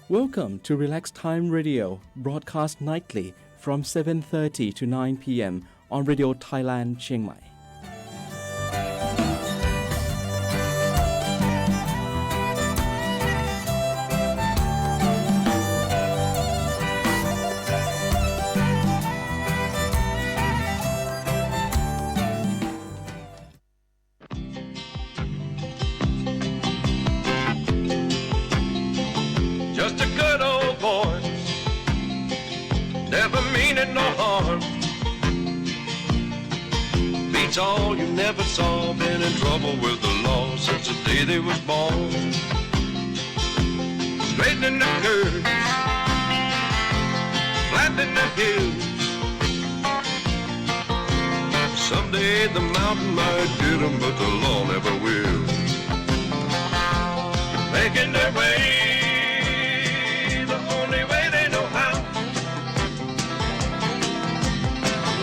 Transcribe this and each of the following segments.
Welcome to Relax Time Radio, broadcast nightly from 7:30 to 9 p.m. on Radio Thailand, Chiang Mai. Just a good old boy, never meaning no harm. Beats all you never saw, been in trouble with the law since the day they was born. Straightening the curves, flattening the hills. Someday the mountain might get 'em, but the law never will. Making their way the only way they know how.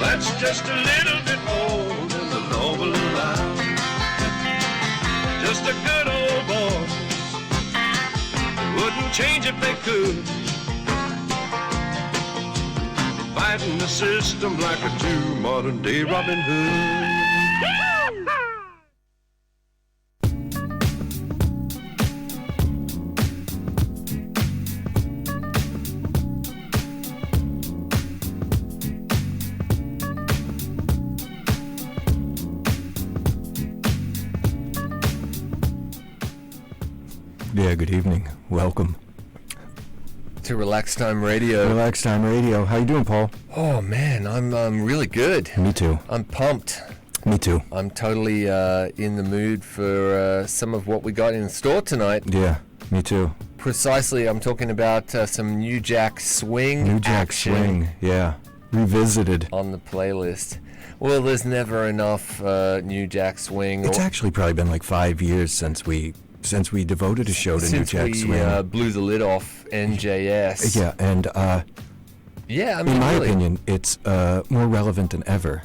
That's just a little bit more than the law will allow. Just a good old boy, wouldn't change if they could. Fighting the system like a true modern day Robin Hood. Yeah, good evening. Welcome to Relax Time Radio. Relax Time Radio. How you doing, Paul? Oh man, I'm really good. Me too. I'm pumped. Me too. I'm totally in the mood for some of what we got in store tonight. Yeah, me too. Precisely, I'm talking about some New Jack Swing. New Jack action Swing, yeah. Revisited. on the playlist. Well, there's never enough New Jack Swing. It's actually probably been like 5 years since we devoted a show to New Jack Swing. Since we blew the lid off NJS. Yeah, and Yeah, I mean, in my really, opinion, it's more relevant than ever.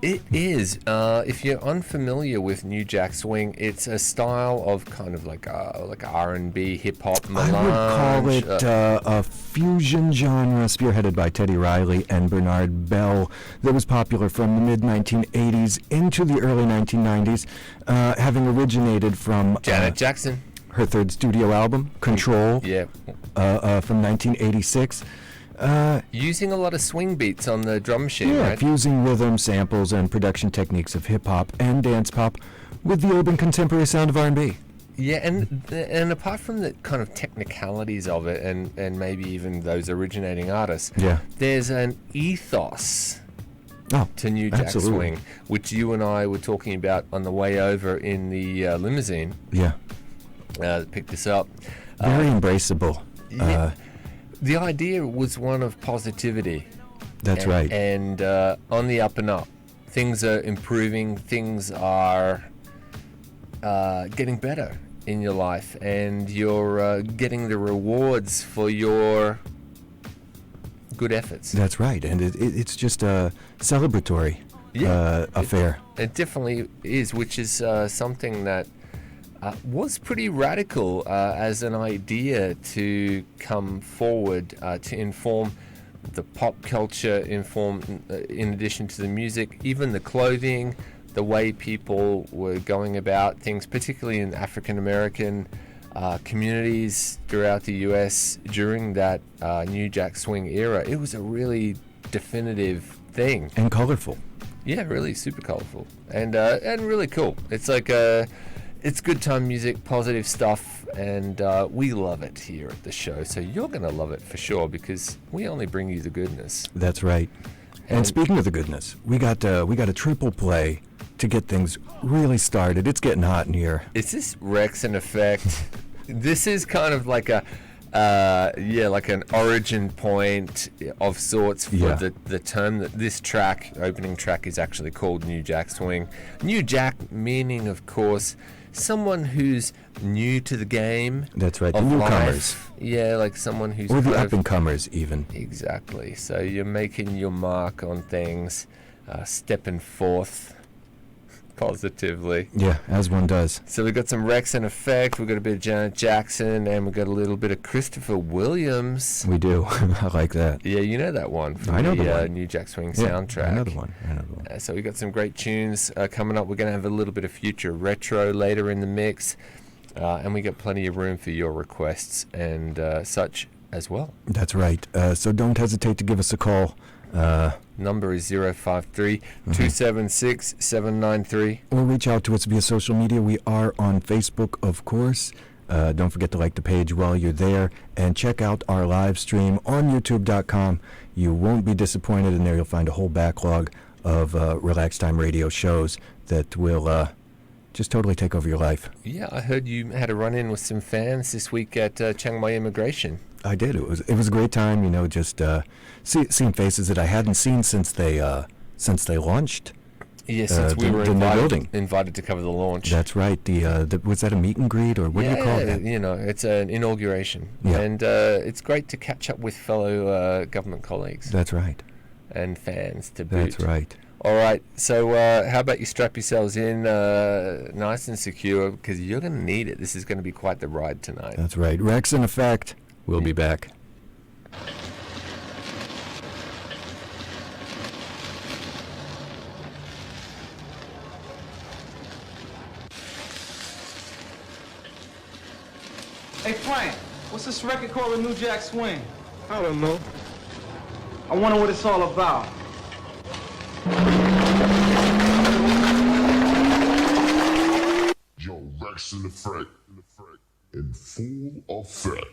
it is. If you're unfamiliar with New Jack Swing, it's a style of kind of like R&B, hip hop, melange. I would call it a fusion genre spearheaded by Teddy Riley and Bernard Bell that was popular from the mid-1980s into the early 1990s, having originated from Janet Jackson. her third studio album, Control, Yeah. from 1986. Using a lot of swing beats on the drum machine, Yeah, right? fusing rhythm, samples, and production techniques of hip-hop and dance pop with the urban contemporary sound of R&B. Yeah, and apart from the kind of technicalities of it and maybe even those originating artists, Yeah. there's an ethos Oh, to New Jack absolutely. Swing, which you and I were talking about on the way over in the limousine Yeah. that picked us up. Very embraceable. Yeah. The idea was one of positivity. That's right. And on the up and up. Things are improving, things are getting better in your life, and you're getting the rewards for your good efforts. That's right. And it's just a celebratory affair. It definitely is, which is something that was pretty radical as an idea to come forward to inform the pop culture, in addition to the music, even the clothing, the way people were going about things, particularly in African American communities throughout the US during that New Jack Swing era. It was a really definitive thing. And colorful. Yeah, really super colorful and really cool. It's like it's good time music, positive stuff, and we love it here at the show. So you're gonna love it for sure because we only bring you the goodness. That's right. And speaking of the goodness, we got a triple play to get things really started. It's getting hot in here. Is this Rex in effect? This is kind of like a like an origin point of sorts for Yeah. the term that this track, opening track, is actually called New Jack Swing. New Jack meaning, of course, someone who's new to the game. That's right. The of newcomers. life. Yeah, like someone who's Or the kind up of- and comers, even. Exactly. So you're making your mark on things, stepping forth positively. Yeah, as one does. So we've got some Rex in Effect, we've got a bit of Janet Jackson, and we've got a little bit of Christopher Williams. We do. I like that. Yeah, you know that one from I know the one. New Jack Swing Yeah, soundtrack. Another one. So we've got some great tunes coming up. We're going to have a little bit of future retro later in the mix, and we got plenty of room for your requests and such as well. That's right. So don't hesitate to give us a call. Number is 053-276-793. Or reach out to us via social media. We are on Facebook, of course. Don't forget to like the page while you're there. And check out our live stream on youtube.com. You won't be disappointed. In there you'll find a whole backlog of Relax Time radio shows that will just totally take over your life. Yeah, I heard you had a run-in with some fans this week at Chiang Mai Immigration. I did. It was a great time, just seeing faces that I hadn't seen since they launched. Yeah, since we were the new building. invited to cover the launch. That's right. Was that a meet and greet, or what do you call that? It's an inauguration, Yeah. and it's great to catch up with fellow government colleagues. That's right. And fans to boot. That's right. All right, so how about you strap yourselves in nice and secure, because you're going to need it. This is going to be quite the ride tonight. That's right. Rex in Effect. We'll be back. Hey Frank, what's this record called, The New Jack Swing? I don't know. I wonder what it's all about. Yo, Rex in Effect. In full effect.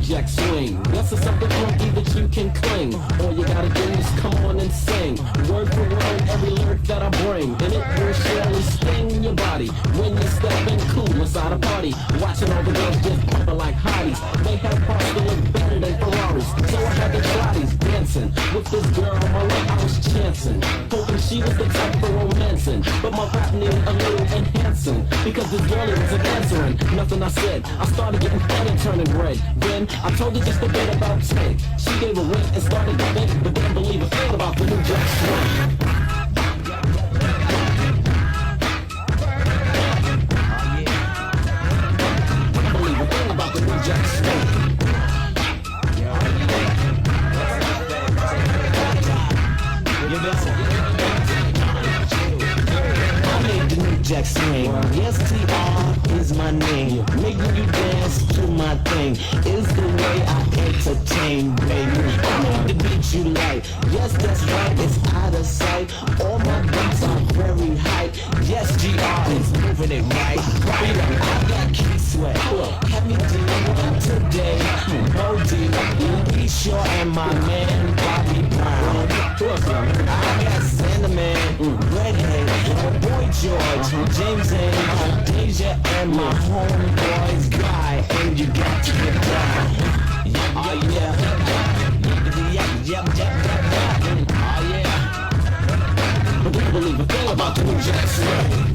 Jack Swing. Yes, it's something funky that you can cling. All you gotta do is come on and sing. Word for word, every lyric that I bring. And it will surely sting your body when you step in cool inside a party. Watching all the girls just pumping like hotties. They have cars that look better than Ferraris. So I had the trotties dancing with this girl my way I was chancing. Hoping she was the type for romancing. But my rap needed a little enhancing. Because this girlie wasn't answering nothing I said. I started getting fat and turning red. Then I told her just a bit about 10. She gave a wink and started to think, but didn't believe a thing about the New Jack Swing. Didn't believe a thing about the New Jack Swing. I made the New Jack Swing. Yes, TR is my name. Making you dance to my thing is the way I entertain, baby. I made the beat you like. Yes, that's right, it's out of sight. All my beats are very hype. Yes, GR is moving it right. I got Key Sweat. Have me doing today. OD, Lee Shaw and my man Bobby Brown. I got Sandman, Redhead, my boy George, James and Deja and my homeboys Guy, and you got to get down. Oh yeah. Yep. Oh yeah. But don't believe a thing about the New Jack Swing.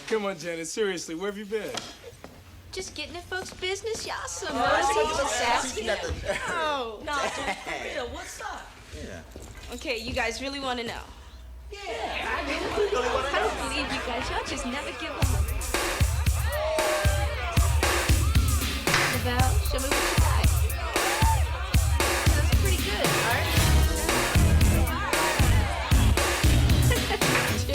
Come on, Janet, seriously, where have you been? Just getting in folks' business, y'all. Some mercy, just asking. Oh, no, for real, what's up? Yeah. Okay, you guys really want to know? Yeah, I don't believe you guys. Y'all just never give up. Lavelle, show me what you got. That's pretty good, all right? Feel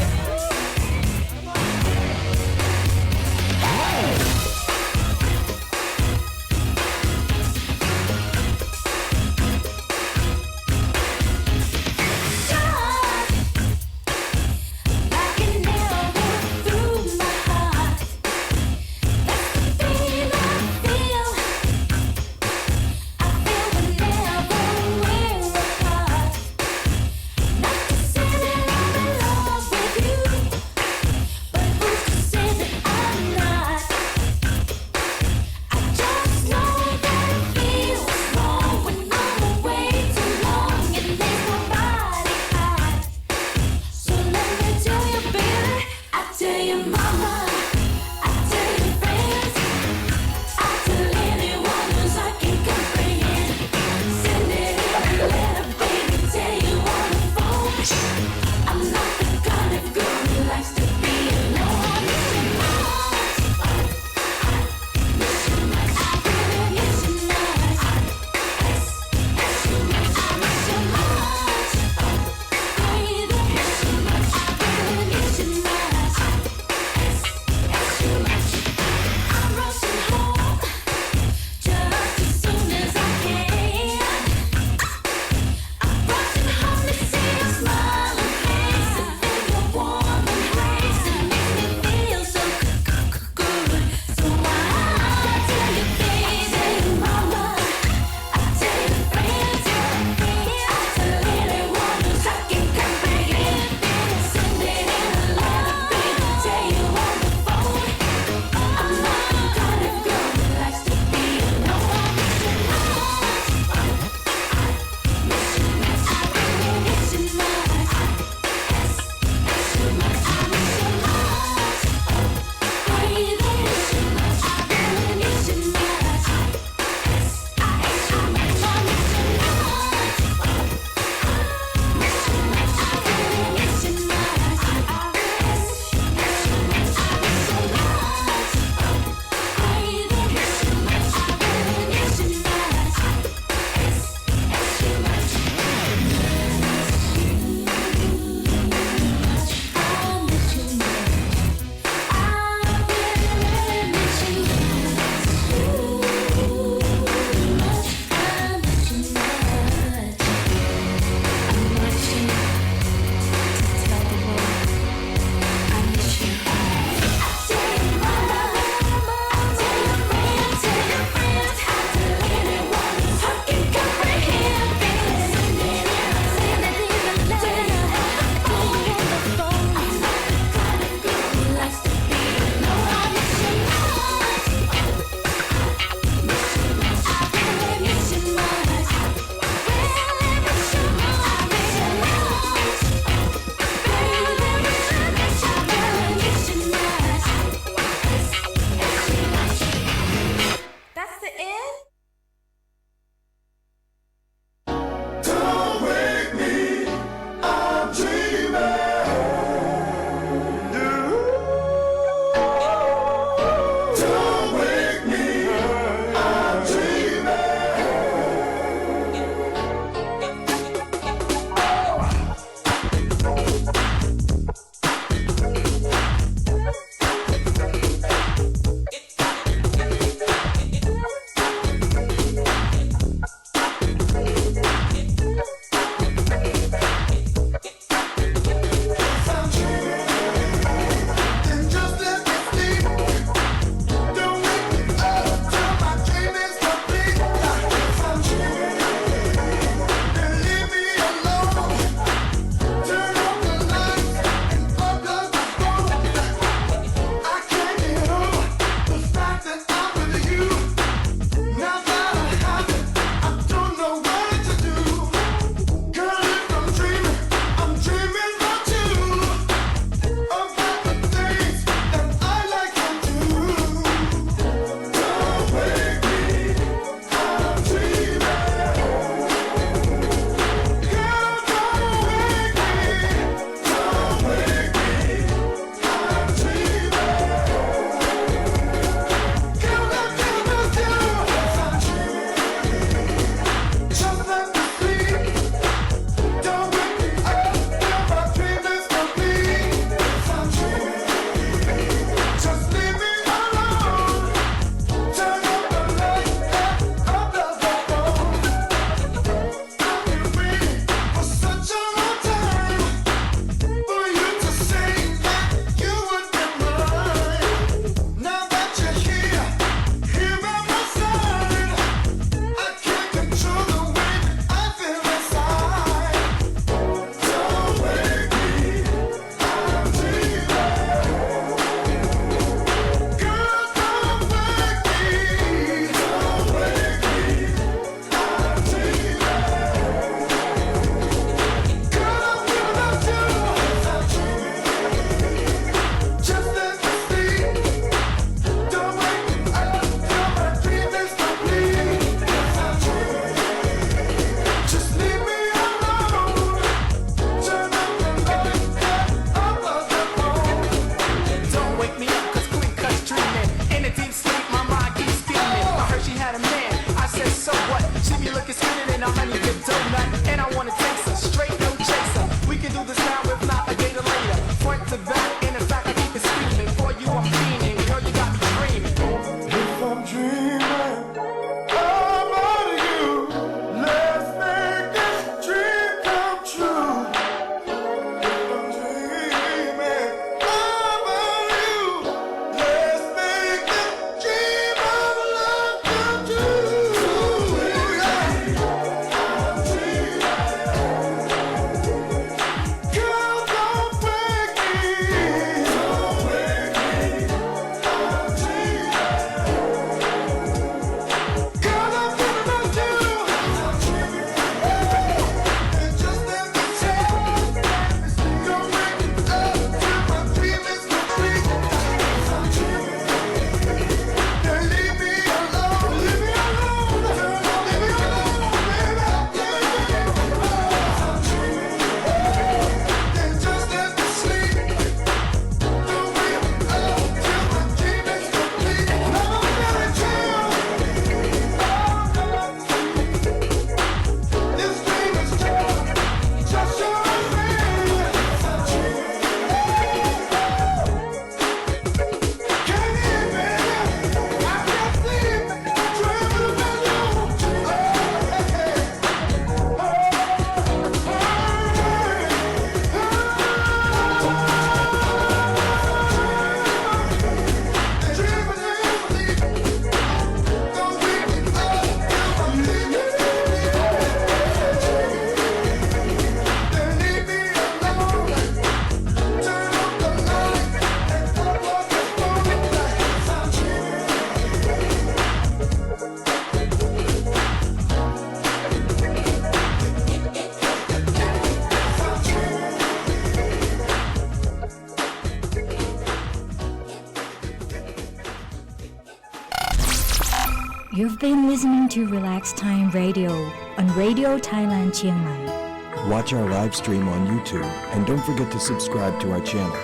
You've been listening to Relax Time Radio on Radio Thailand Chiang Mai. Watch our live stream on YouTube and don't forget to subscribe to our channel.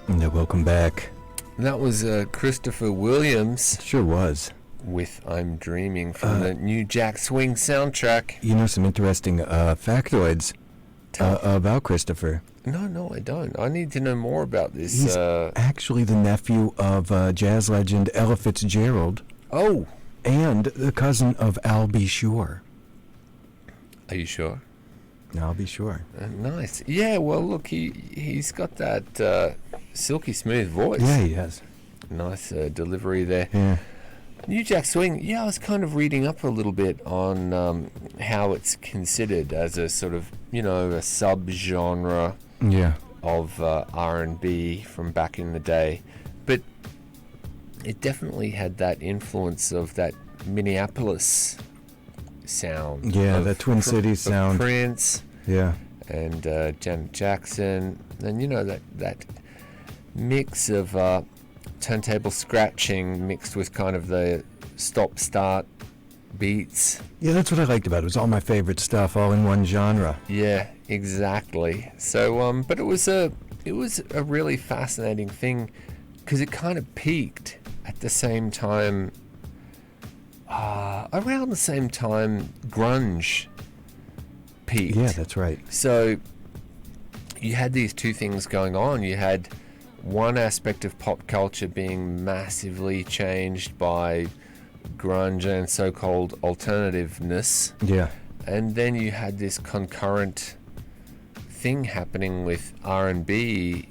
And welcome back. That was Christopher Williams Sure was. with I'm Dreaming from the new Jack Swing soundtrack. You know some interesting factoids about Christopher. No, I don't. I need to know more about this. He's actually the nephew of jazz legend Ella Fitzgerald Oh, and the cousin of Al B. Sure. are you sure? I'll be sure. Nice. Yeah, well, look, he's got that silky smooth voice. Yeah, he has. Nice delivery there. Yeah. New Jack Swing, yeah, I was kind of reading up a little bit on how it's considered as a sort of, a sub-genre Yeah. of R&B from back in the day. But it definitely had that influence of that Minneapolis sound. Yeah, of that Twin Cities of sound. Prince Yeah. and Janet Jackson. And, that mix of turntable scratching mixed with kind of the stop-start beats. Yeah, that's what I liked about it. It was all my favorite stuff, all in one genre. Yeah, exactly. So, but it was a really fascinating thing because it kind of peaked at the same time, around the same time grunge peaked. Yeah, that's right. So you had these two things going on. You had one aspect of pop culture being massively changed by grunge and so-called alternativeness. Yeah. And then you had this concurrent thing happening with R&B,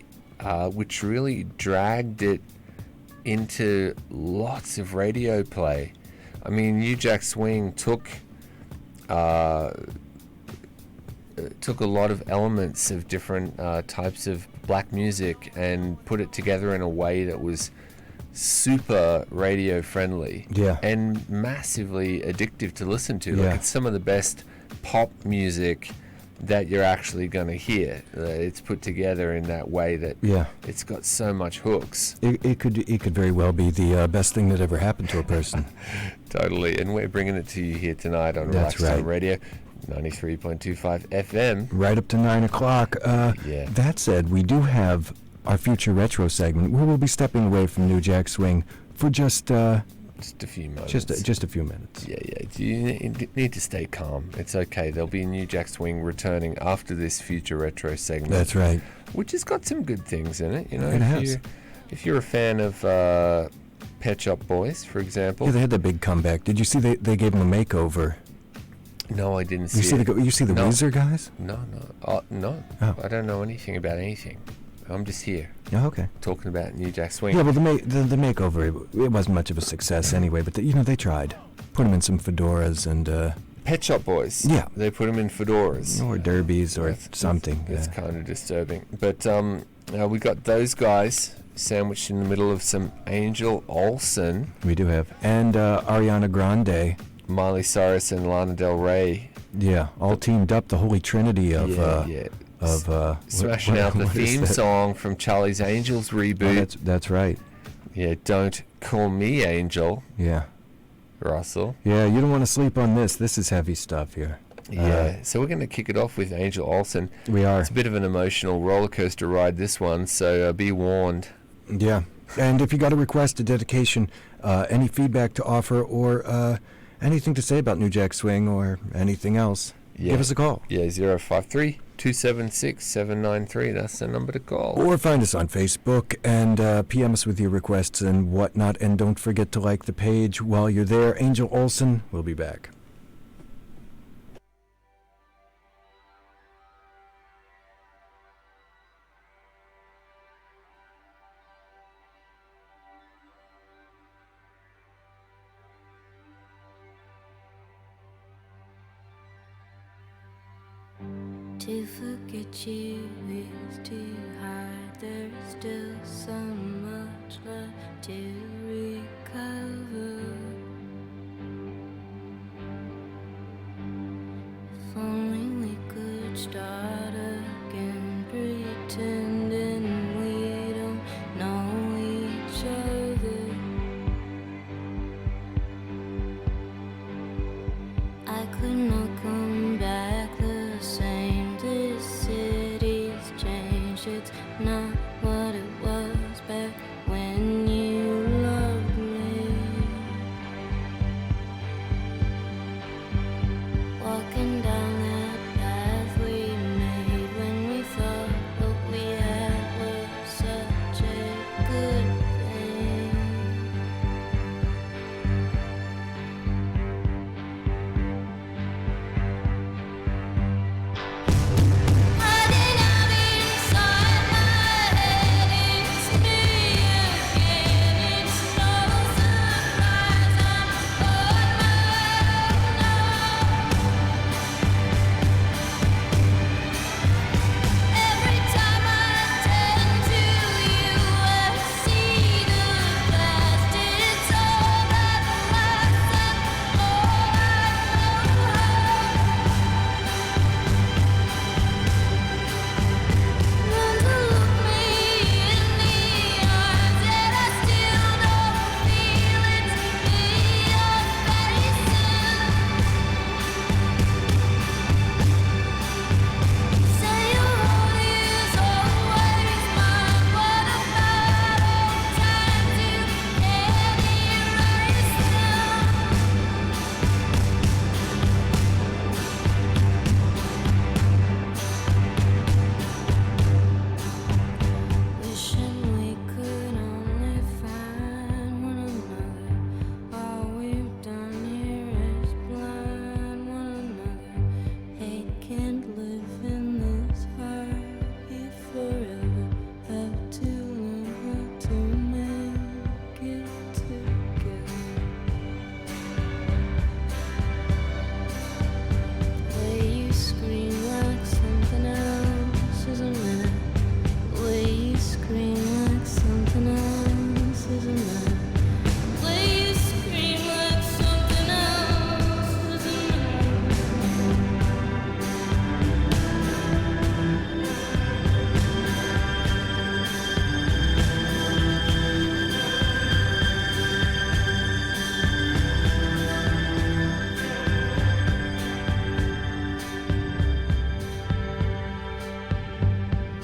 which really dragged it into lots of radio play. I mean, New Jack Swing took a lot of elements of different types of black music and put it together in a way that was super radio friendly. Yeah. And massively addictive to listen to. Yeah. Like, it's some of the best pop music that you're actually going to hear. It's put together in that way that Yeah. it's got so much hooks. It could very well be the best thing that ever happened to a person. Totally. And we're bringing it to you here tonight on That's Relax Time right. Radio, 93.25 FM. Right up to 9 o'clock. Yeah. That said, we do have our future retro segment where we'll be stepping away from New Jack Swing for just a few moments. just a few minutes. Yeah. You need to stay calm. It's okay. There'll be New Jack Swing returning after this future retro segment. That's right. Which has got some good things in it. It has. If you're a fan of Pet Shop Boys, for example. Yeah, they had that big comeback. Did you see they gave them a makeover? No, I didn't see You see it. you see the No. Weezer guys? No. No. Oh. I don't know anything about anything. I'm just here Oh, okay. talking about New Jack Swing. Yeah, well, the makeover, it wasn't much of a success anyway, but they tried. Put them in some fedoras and Pet Shop Boys. Yeah. They put them in fedoras. or derbies or something. It's yeah. kind of disturbing. But we got those guys sandwiched in the middle of some Angel Olsen, We do have. And Ariana Grande. Miley Cyrus, and Lana Del Rey. Yeah, all teamed up, the holy trinity of Smashing out the what is theme that? song from Charlie's Angels Oh, reboot. that's right. Yeah, Don't Call Me Angel, Yeah. Russell. Yeah, you don't want to sleep on this. This is heavy stuff here. Yeah, so we're going to kick it off with Angel Olsen. We are. It's a bit of an emotional roller coaster ride, this one, so be warned. Yeah. And if you got a request, a dedication, any feedback to offer, or anything to say about New Jack Swing or anything else, give us a call. Yeah, 053-276-793. That's the number to call. Or find us on Facebook and PM us with your requests and whatnot. And don't forget to like the page while you're there. Angel Olsen will be back. To forget you is too hard. There's still so much left to recover. If only we could start again. could not come back the same. This city's changed. It's not what it was back when you loved me. Walking down that path we made when we thought what we had was such a good thing. Running out inside my head, it's me again. It's no surprise I'm on my own now. Every time I turn to you, I see the past. It's all that lasts and all I want to look me in the eyes, yet I still don't feel it's me you're facing. Say your heart is always mine. What about old times you can't erase them? Wishing we could only find one another. All we've done here is blind one another. Hate can't live in this heart here forever. Have to learn how to make it together. The way you scream like something else isn't right. The way you scream like something else isn't right. The way you scream like something else isn't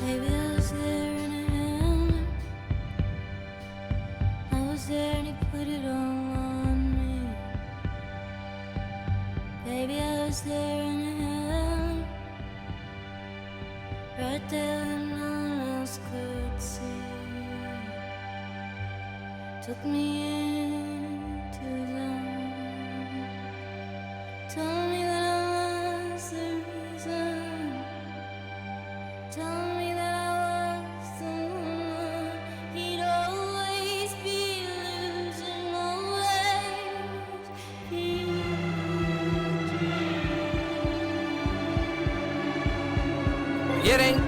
Maybe I was there in a hand. I was there and he put it all on me. Baby, I was there in a hand. Right there when no one else could see. Took me into them. Told me that I was the reason. Told me that I was the one he'd always be losing, always be. Forgetting.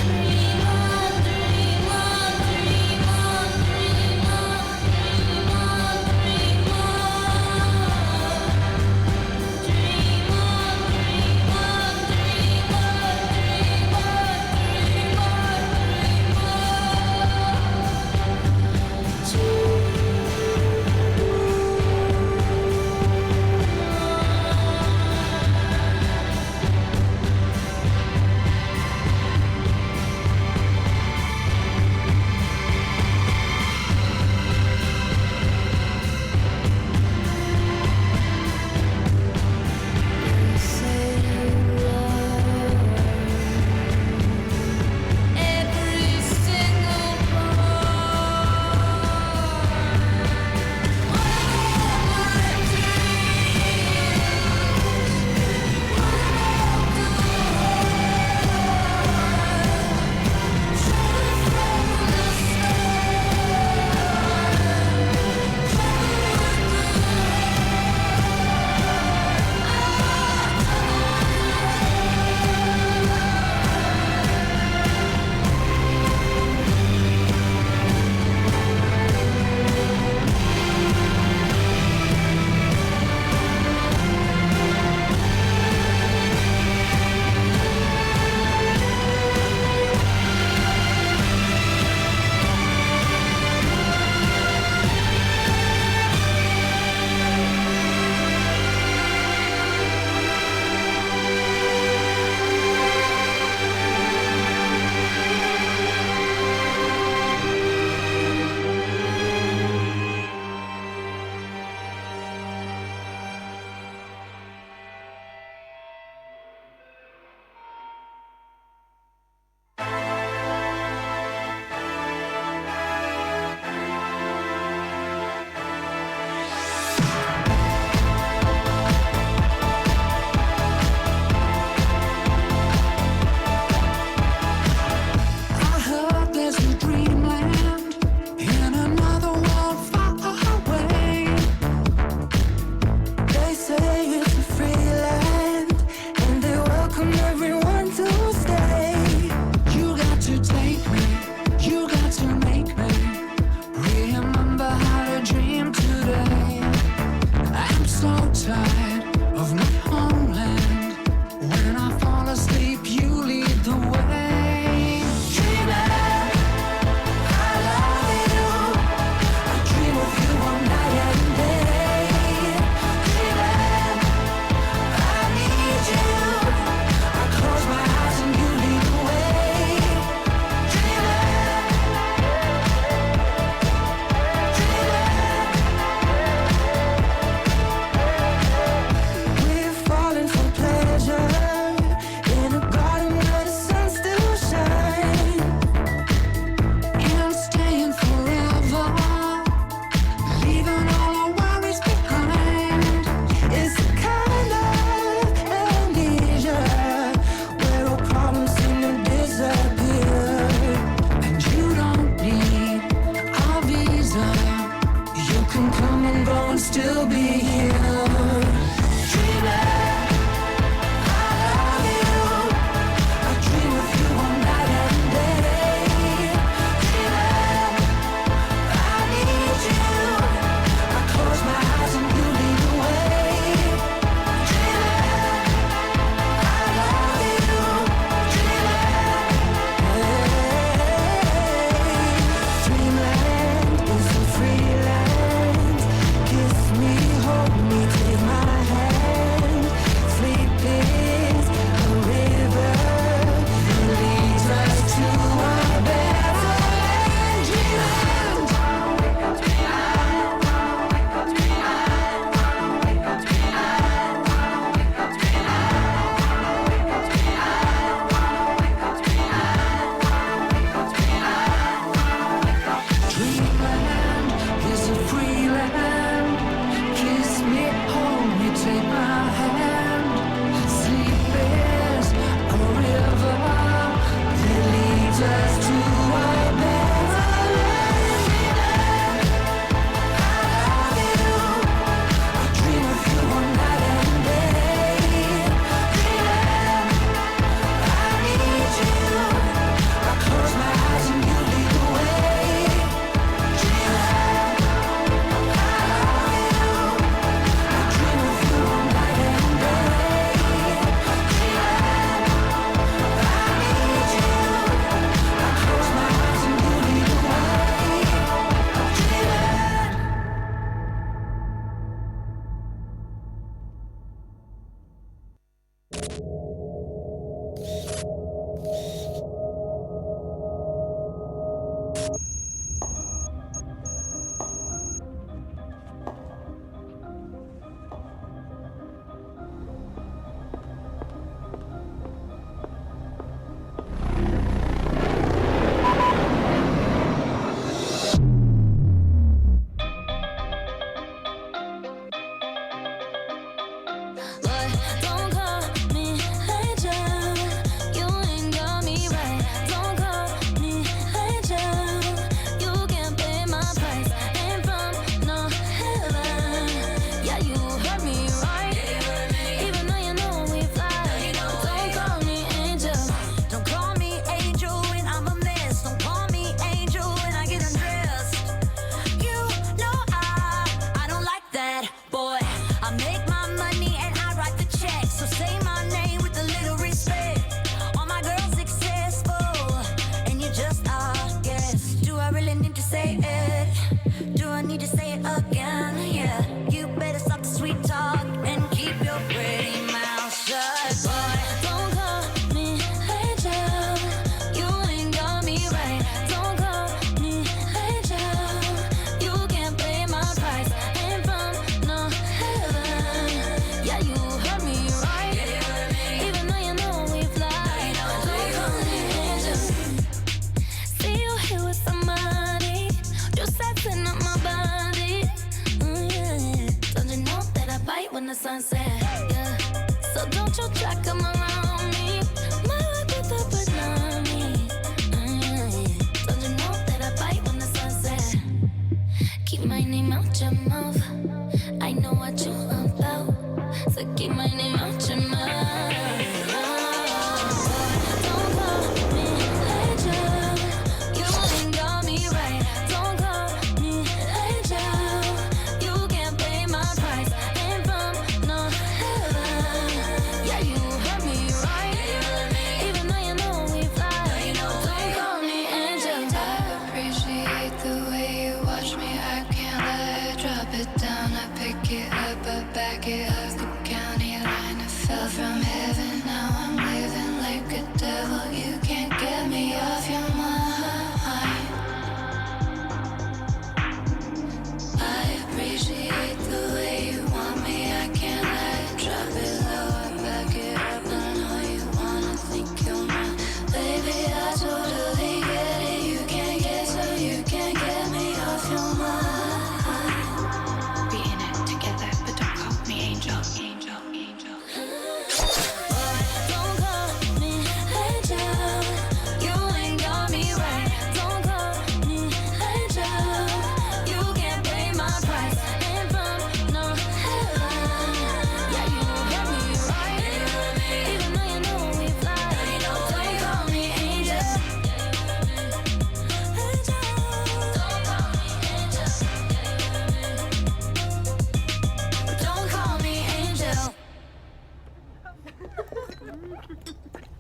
Dream on, dream on, dream on, dream on, dream on, dream on. Dream on, dream on, dream on, dream on, dream on, dream on.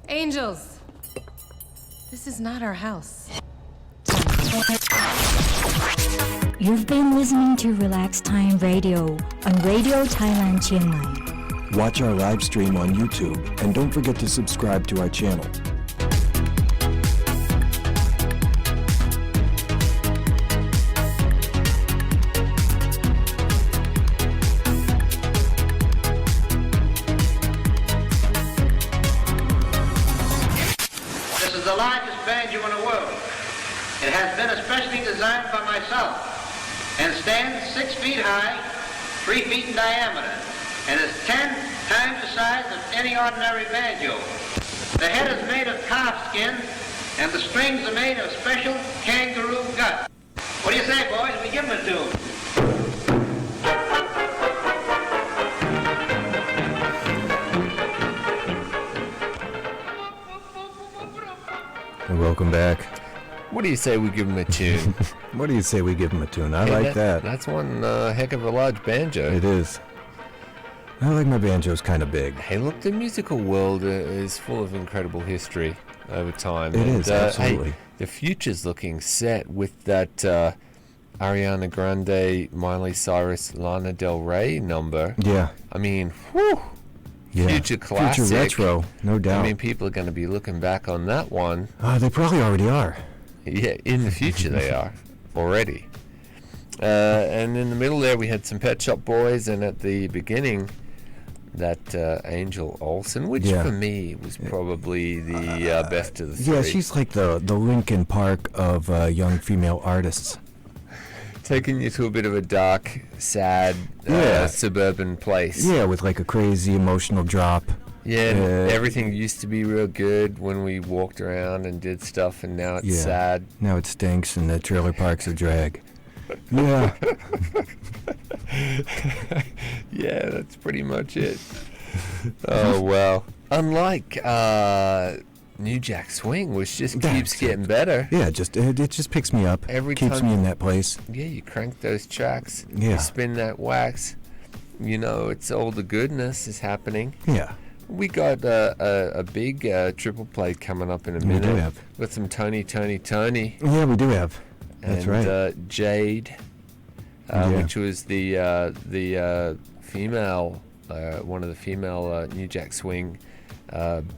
Angels! This is not our house. You've been listening to Relax Time Radio on Radio Thailand Chiang Mai. Watch our live stream on YouTube and don't forget to subscribe to our channel. This is the largest banjo in the world. It has been especially designed by myself and stands 6 feet high, 3 feet in diameter, and is 10 times the size of any ordinary banjo. The head is made of calf skin, and the strings are made of special kangaroo gut. What do you say, boys? We give them a tune. And welcome back. What do you say we give him a tune? What do you say we give him a tune? I Hey, like that. That's one heck of a large banjo. It is. I like my banjos kind of big. Hey, look, the musical world is full of incredible history over time. It is, absolutely. Hey, the future's looking set with that Ariana Grande, Miley Cyrus, Lana Del Rey number. Yeah. I mean, whew, Yeah. future classic. Future retro, no doubt. I mean, people are going to be looking back on that one. They probably already are. Yeah, in the future they are already. And in the middle there we had some Pet Shop Boys, and at the beginning that Angel Olsen, which Yeah. for me was probably the best of the three. Yeah, she's like the Linkin Park of young female artists. Taking you to a bit of a dark, sad, Yeah. suburban place. Yeah, with like a crazy emotional drop. Yeah, and everything used to be real good when we walked around and did stuff, and now it's Yeah. sad. Now it stinks and the trailer park's a drag. Yeah. Yeah, that's pretty much it. Oh, well. Unlike New Jack Swing, which just keeps getting better. Yeah, it just picks me up. Every keeps time me in that place. Yeah, you crank those tracks. Yeah. You spin that wax. You know, it's all the goodness is happening. Yeah. We got a big triple play coming up in a We minute. do have. With some Tony. Yeah, we do have. That's and, right. Jade, Yeah. which was the female, one of the female New Jack Swing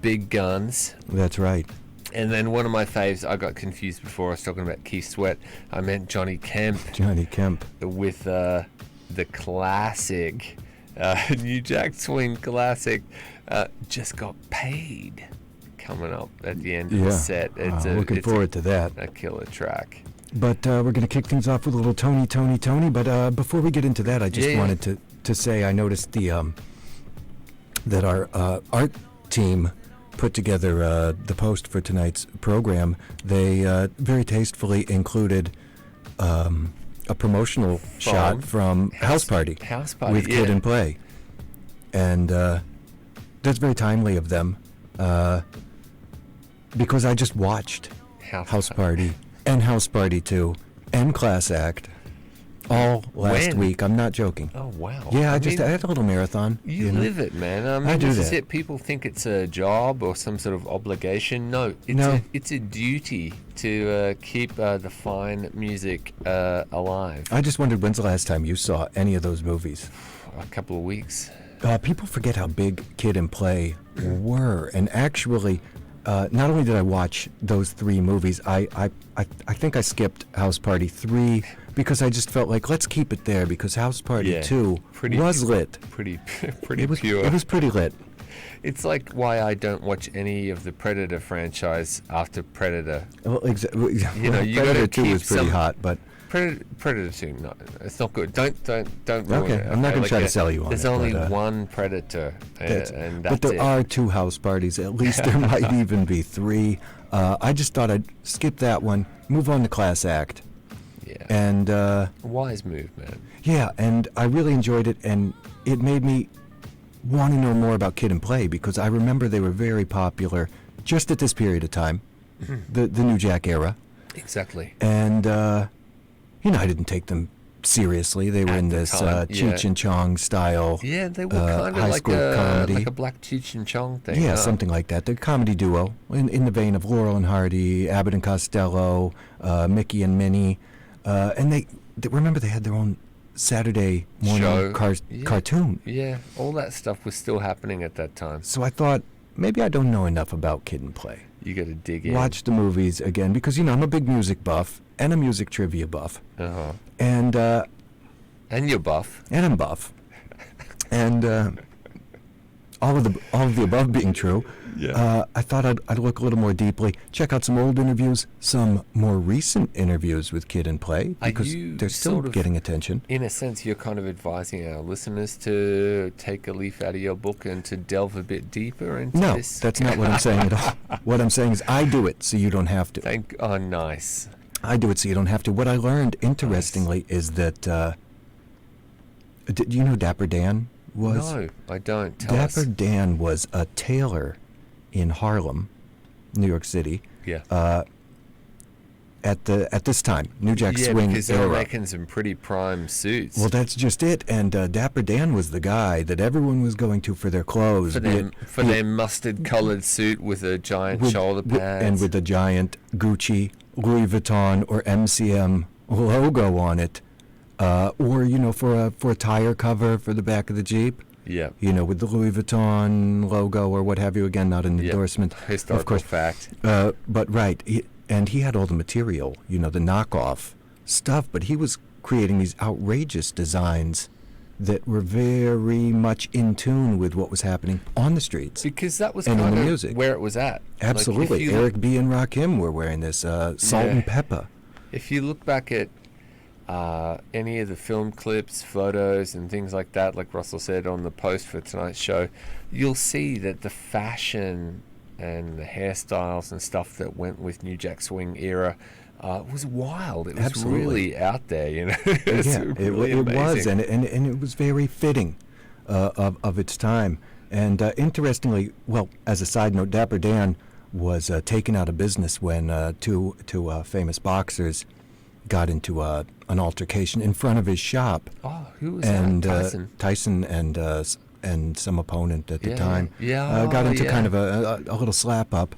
big guns. That's right. And then one of my faves, I got confused before I was talking about Keith Sweat. I meant Johnny Kemp. Johnny Kemp. With the classic New Jack Swing classic, Just Got Paid, coming up at the end of the set. Looking forward to that. A killer track. But we're going to kick things off with a little Tony. But before we get into that, I just wanted to say I noticed that our art team put together the post for tonight's program. They very tastefully included a promotional shot from House Party. House Party, with Kid and Play. And that's very timely of them because I just watched House Party and House Party 2 and Class Act all last When? week. I'm not joking. Oh, wow. Yeah, I mean, had a little marathon. You know? live it, man. I mean, I do this is that. it. People think it's a job or some sort of obligation. No, it's a duty to keep the fine music alive. I just wondered when's the last time you saw any of those movies? A couple of weeks. People forget how big Kid and Play were, and actually, not only did I watch those 3 movies, I think I skipped House Party 3 because I just felt like let's keep it there because House Party 2 was lit. Pretty It was pure. It was pretty lit. It's like why I don't watch any of the Predator franchise after Predator. Well, You know, you Predator gotta 2 keep was pretty some- hot, but Predator 2, no, it's not good. Don't ruin Okay, it. I'm not gonna Like, try to sell you on There's it, only but, one Predator, and that's but there it. are 2 house parties. At least there might even be 3. I just thought I'd skip that one, move on to Class Act. Yeah. And wise move, man. yeah, and I really enjoyed it, and it made me want to know more about Kid and Play because I remember they were very popular just at this period of time, the New Jack era. Exactly. And I didn't take them seriously. They were At in the this time, Cheech and Chong style. Yeah, they were kind of high like school comedy. like a black Cheech and Chong thing. Yeah, huh? something like that. They're a comedy duo in the vein of Laurel and Hardy, Abbott and Costello, Mickey and Minnie, and they remember they had their own Saturday morning Show. cartoon. Yeah, all that stuff was still happening at that time. So I thought maybe I don't know enough about Kid and Play. You got to dig in. Watch the movies again because I'm a big music buff and a music trivia buff, and you're buff, and I'm buff, and all of the above being true. Yeah. I thought I'd look a little more deeply, check out some old interviews, some more recent interviews with Kid and Play because they're still sort of, getting attention. In a sense, you're kind of advising our listeners to take a leaf out of your book and to delve a bit deeper into No, this. that's not what I'm saying at all. What I'm saying is I do it so you don't have to. Oh, nice. I do it so you don't have to. What I learned, interestingly, is that, do you know who Dapper Dan was? No, I don't. Tell us. Dapper Dan was a tailor in Harlem, New York City. Yeah. At this time, New Jack Swing because they were era. making some pretty prime suits. Well, that's just it. And Dapper Dan was the guy that everyone was going to for their clothes. for their mustard-colored suit with a giant shoulder pads. And with a giant Gucci, Louis Vuitton, or MCM logo on it. Or, for a tire cover for the back of the Jeep. Yeah. With the Louis Vuitton logo or what have you. Again, not an endorsement. Historical of course. fact. But right. And he had all the material, the knockoff stuff. But he was creating these outrageous designs that were very much in tune with what was happening on the streets. Because that was and kind in the of music. where it was at. Absolutely. Like Eric B. and Rakim were wearing this Salt and Pepper. If you look back at any of the film clips, photos, and things like that, like Russell said on the post for tonight's show, you'll see that the fashion and the hairstyles and stuff that went with New Jack Swing era was wild. It was Absolutely. really out there, Yeah, really it was, amazing. and it was very fitting of its time. And interestingly, well, as a side note, Dapper Dan was taken out of business when two famous boxers got into an altercation in front of his shop. Oh, who was and, that? Tyson? Tyson and some opponent at the time Yeah. got into yeah. kind of a little slap up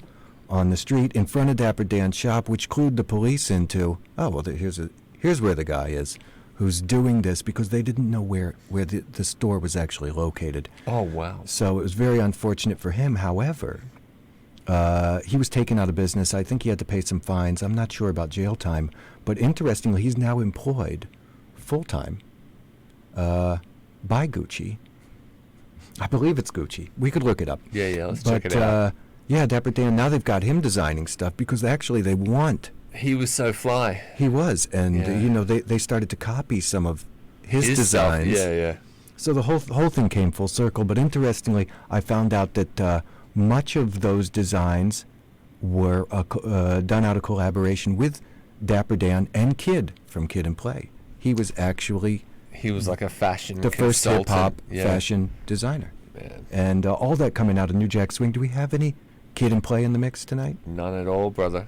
on the street in front of Dapper Dan's shop, which clued the police into, here's where the guy is who's doing this, because they didn't know where the store was actually located. Oh, wow. So it was very unfortunate for him. However, he was taken out of business. I think he had to pay some fines. I'm not sure about jail time. But interestingly, he's now employed full-time by Gucci. I believe it's Gucci. We could look it up. Yeah, let's check it out. Yeah, Dapper Dan, now they've got him designing stuff because actually they want. He was so fly. He was. And, Yeah. they started to copy some of his stuff. designs. Yeah. So the whole thing came full circle. But interestingly, I found out that much of those designs were done out of collaboration with Dapper Dan and Kid from Kid and Play. He was actually like a fashion the first consultant. hip-hop Yeah. fashion designer. Man. And all that coming out of New Jack Swing. Do we have any Kid and Play in the mix tonight? None at all, brother.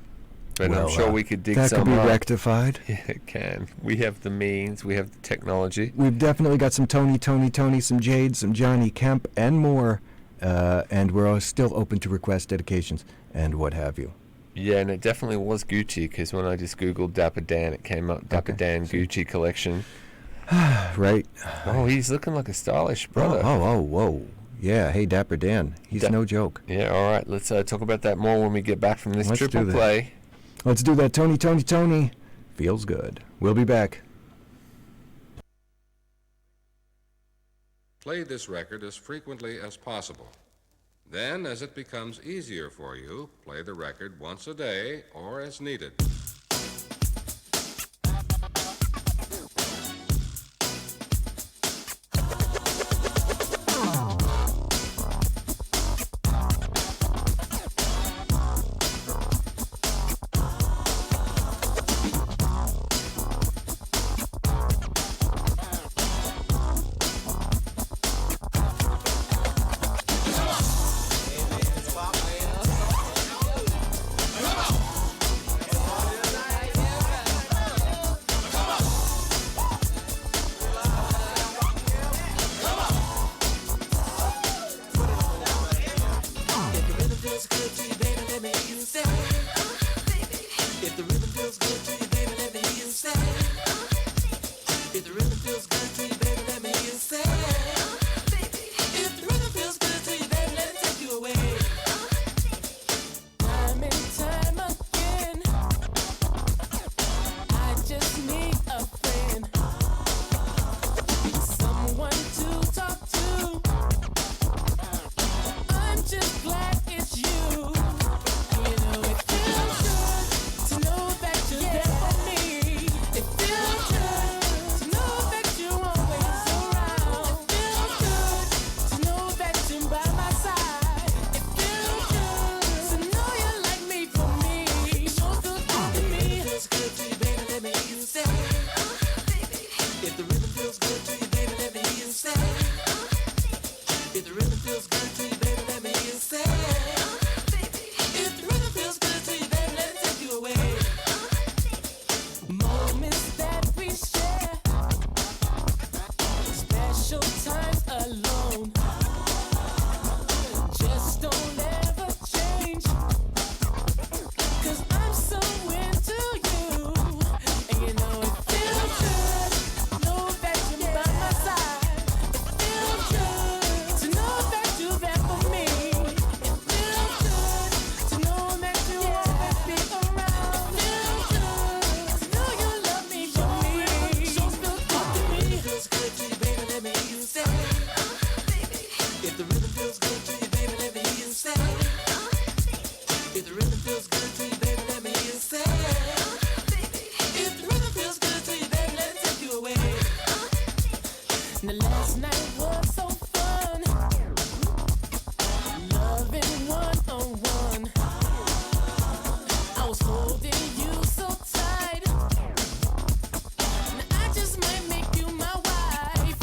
But Well, I'm sure we could dig that some could be up. rectified. Yeah, it can. We have the means. We have the technology. We've definitely got some Tony, some Jade, some Johnny Kemp, and more. And we're still open to request dedications and what have you. Yeah, and it definitely was Gucci, because when I just Googled Dapper Dan, it came up Dapper Dan Gucci collection. Right. Oh, he's looking like a stylish brother. Whoa. Yeah, hey, Dapper Dan. He's no joke. Yeah, all right. Let's talk about that more when we get back from this Let's triple do that. play. Let's do that. Tony. Feels good. We'll be back. Play this record as frequently as possible. Then, as it becomes easier for you, play the record once a day or as needed. let me hear you say. If the rhythm feels good to you, baby, let me hear you say. If the rhythm feels good to you, baby, let me hear you say. If the rhythm feels good to you, baby, let it take you away. Time and time again, I just need a friend, someone to talk to. I'm just glad it's you. You know it feels good to know that you're there for me. It feels good to know that you're always around. It feels good to know that you're by my side. It feels good to know you like me for me. It sure feels good to me. If the rhythm feels good to you, baby, let me hear you say. If the rhythm feels good to you, baby, let me hear you say. If the rhythm feels good to you, baby, let me hear you say. If the rhythm feels good to you, baby, let it take you away. Moments that we share, special times alone, just don't ever change. 'Cause I'm so into you, and you know it feels good to know that you're by my side. It feels good to know that you're there for me. It feels good to know that you always be around. It feels good to know you love me for me. Sure feels good to me. If the rhythm feels good to you, baby, let me hear you say. If the rhythm feels good to you, baby, let me hear you say. If the rhythm feels good to you, baby, let me hear you say. If the rhythm feels good to you, baby, let it take you away. Now last night was so fun, loving one-on-one. I was holding you so tight. Now I just might make you my wife.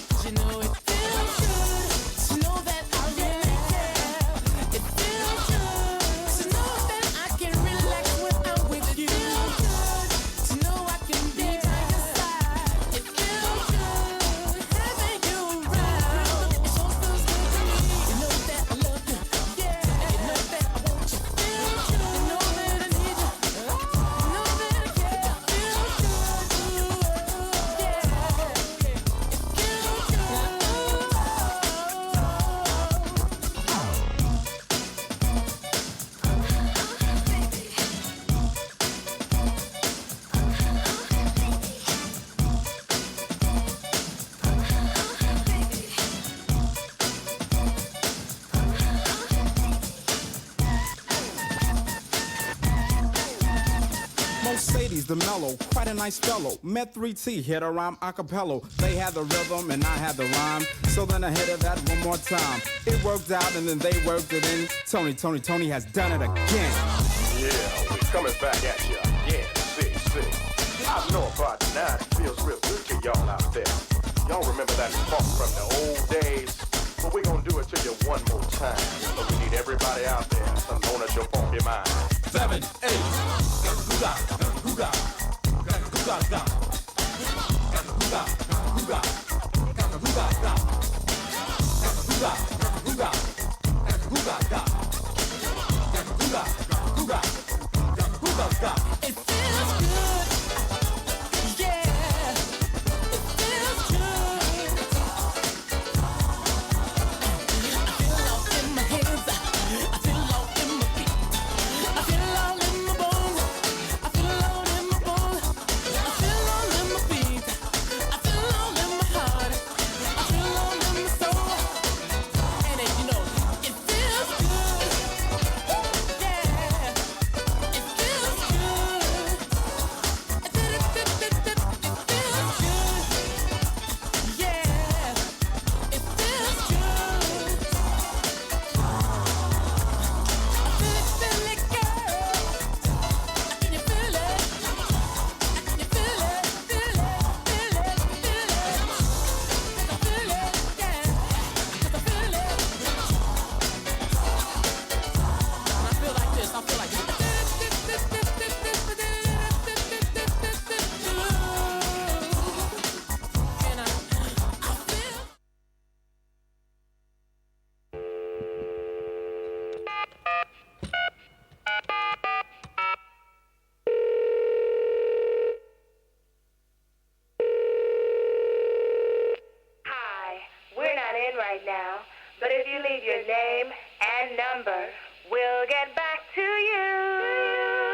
'Cause you know it feels good to know that I really care. It feels good to know that I can relax when I'm with you. It feels good to know I can be by your side. It feels good having you around. It sure feels good to me. You know that I love you, yeah. You know that I want you. Feels good. You know that I need you. You know that I care. Feels good, yeah. Mercedes, the mellow, quite a nice fellow. Met 3T, hit a rhyme a cappella. They had the rhythm and I had the rhyme. So then I hit it that one more time. It worked out and then they worked it in. Tony has done it again. Yeah, we coming back at you again. See. I know about now it feels real good to y'all out there. Y'all remember that funk from the old days? But we gonna do it to you one more time. So we need everybody out there to known as your funky mind. 7, 8. Hooga, hooga, hooga, hooga, hooga, hooga, hooga, hooga, hooga, hooga, hooga, hooga. It feels good, yeah. It feels good. I feel it all in my hands. I feel it all in my feet. I feel it all in my bones. I feel it all in my bones. I feel it all in my feet. I feel it all in my heart. I feel it all in my soul. And then, you know, it feels good. leave your name and number. We'll get back to you.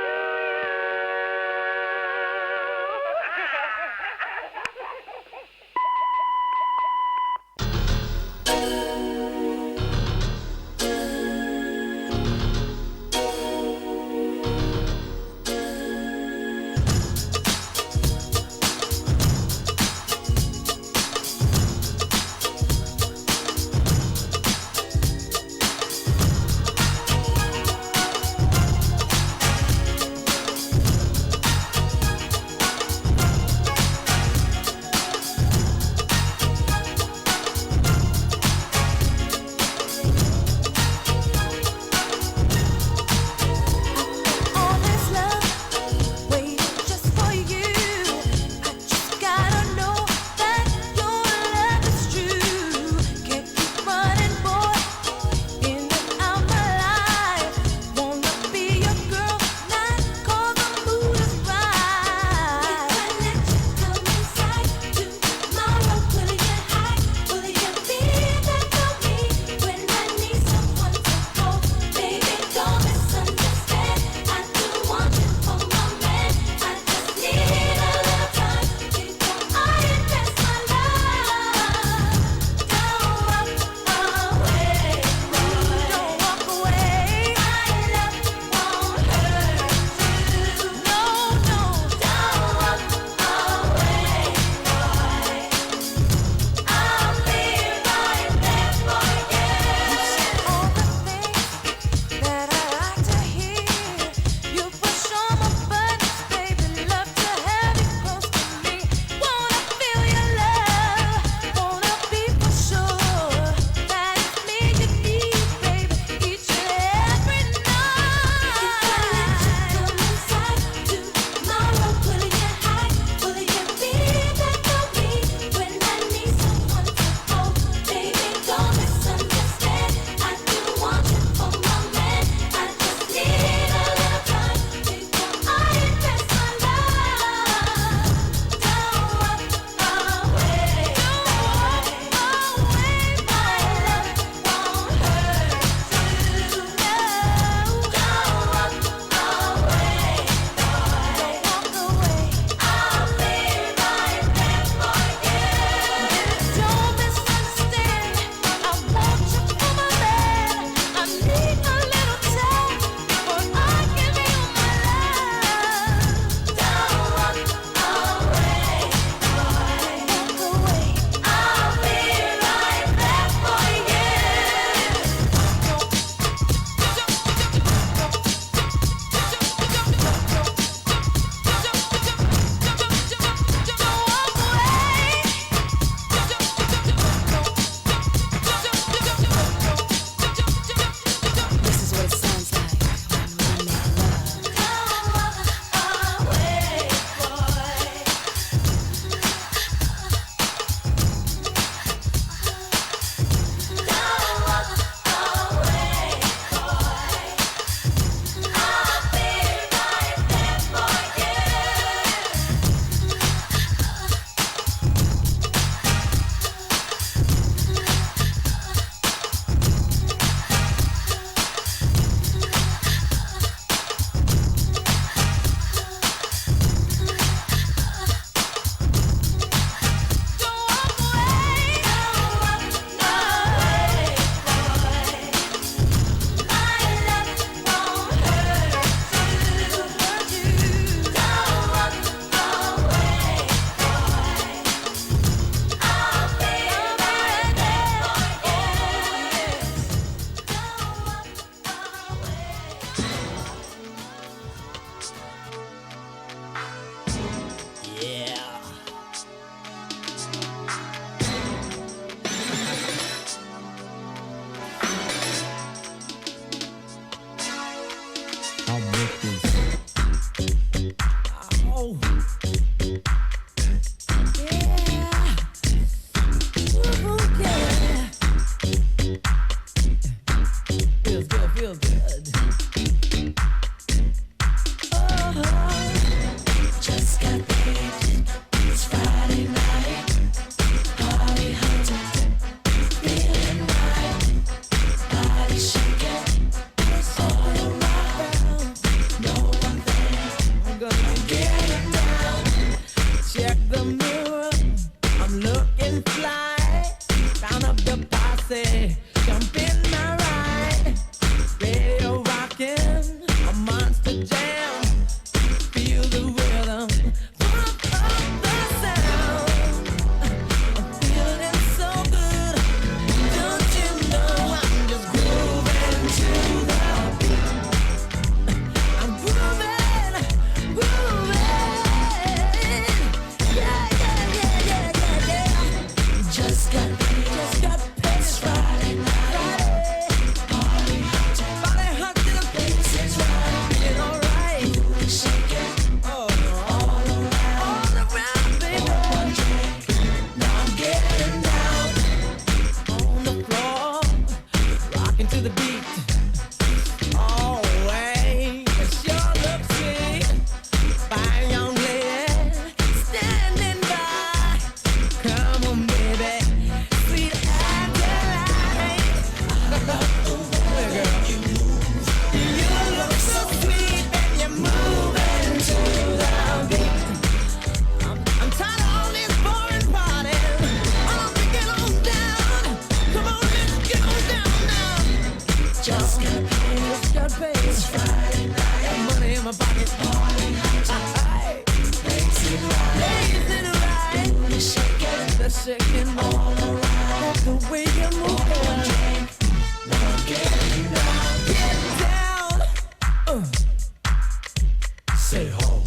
Say ho.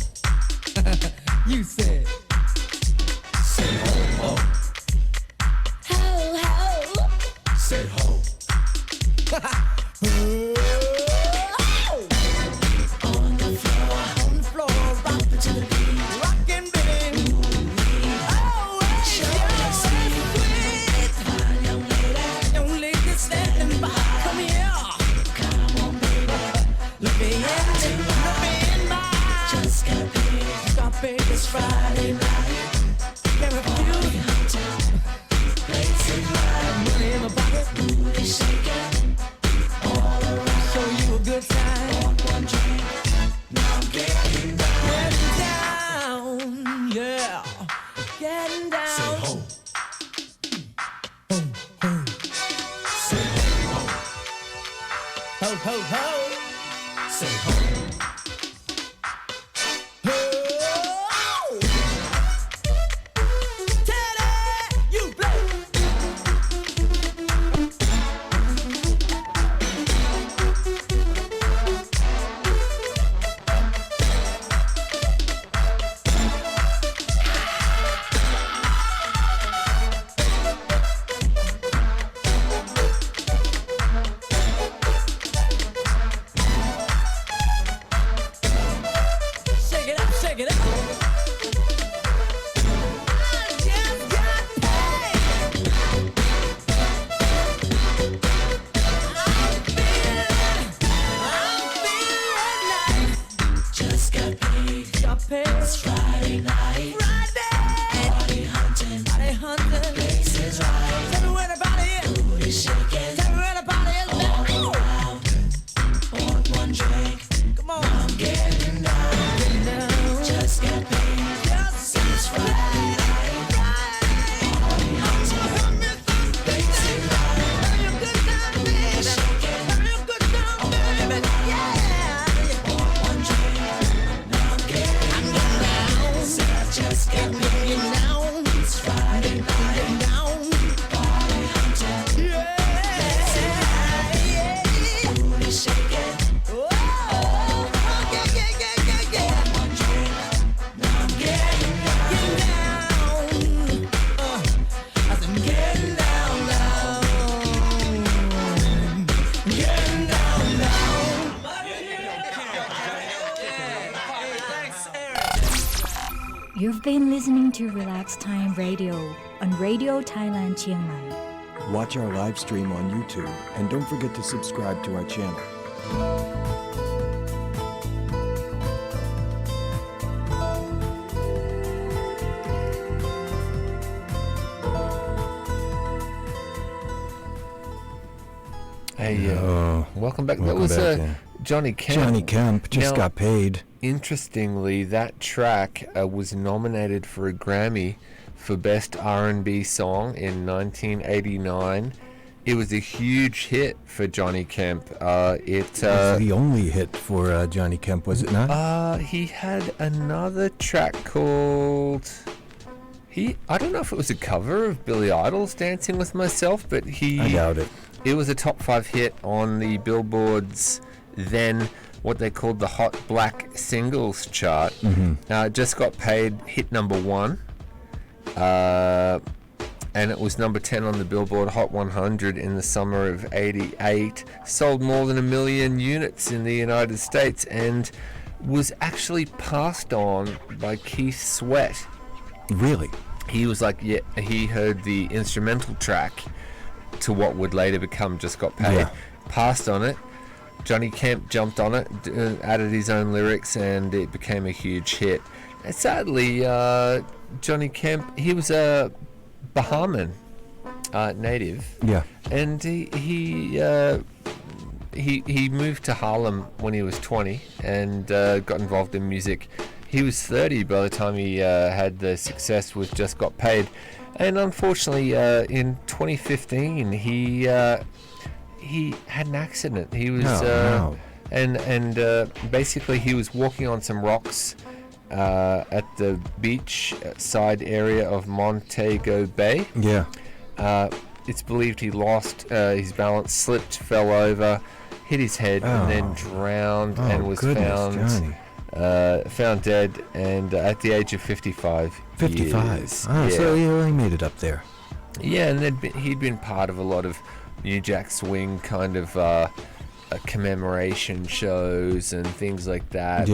You said. Say ho, ho. Ho, ho. Say ho. On the floor, rock to the beat, rockin' baby. Oh, it's sweet. Fine young lady standing by. Come here. Come on, baby. Look me in my. Just got paid. Got paid this Friday night. Can't refuse. Place in my money in my pocket. Booty shaking. All around. Show you a good time. Want one drink. Now I'm getting down. Getting down. Yeah. Getting down. Say ho. Ho, ho. Say ho, ho. Ho, ho, ho. Say ho. You've been listening to Relax Time Radio on Radio Thailand Chiang Mai. Watch our live stream on YouTube and don't forget to subscribe to our channel. Hey, welcome back. That was Johnny Kemp. Johnny Kemp just got paid. Interestingly, that track was nominated for a Grammy for Best R&B Song in 1989. It was a huge hit for Johnny Kemp. It was the only hit for Johnny Kemp, was it not? He had another track called... I don't know if it was a cover of Billy Idol's Dancing With Myself, but I doubt it. It was a top 5 hit on the Billboard's then what they called the Hot Black Singles chart. Mm-hmm. Just got paid hit number 1. And it was number 10 on the Billboard Hot 100 in the summer of 88. Sold more than 1 million units in the United States and was actually passed on by Keith Sweat. Really? He was like, he heard the instrumental track to what would later become Just Got Paid. Yeah. Passed on it. Johnny Kemp jumped on it, added his own lyrics, and it became a huge hit. And sadly, Johnny Kemp, he was a Bahamian native. Yeah. And he moved to Harlem when he was 20 and got involved in music. He was 30 by the time he had the success with Just Got Paid. And unfortunately, in 2015, he had an accident. He was and basically he was walking on some rocks at the beach side area of Montego Bay. Yeah. It's believed he lost his balance, slipped, fell over. hit his head and then drowned and was goodness, found dead, and at the age of 55. 55. Years. So he only made it up there. Yeah, and he'd been part of a lot of New Jack Swing kind of commemoration shows and things like that.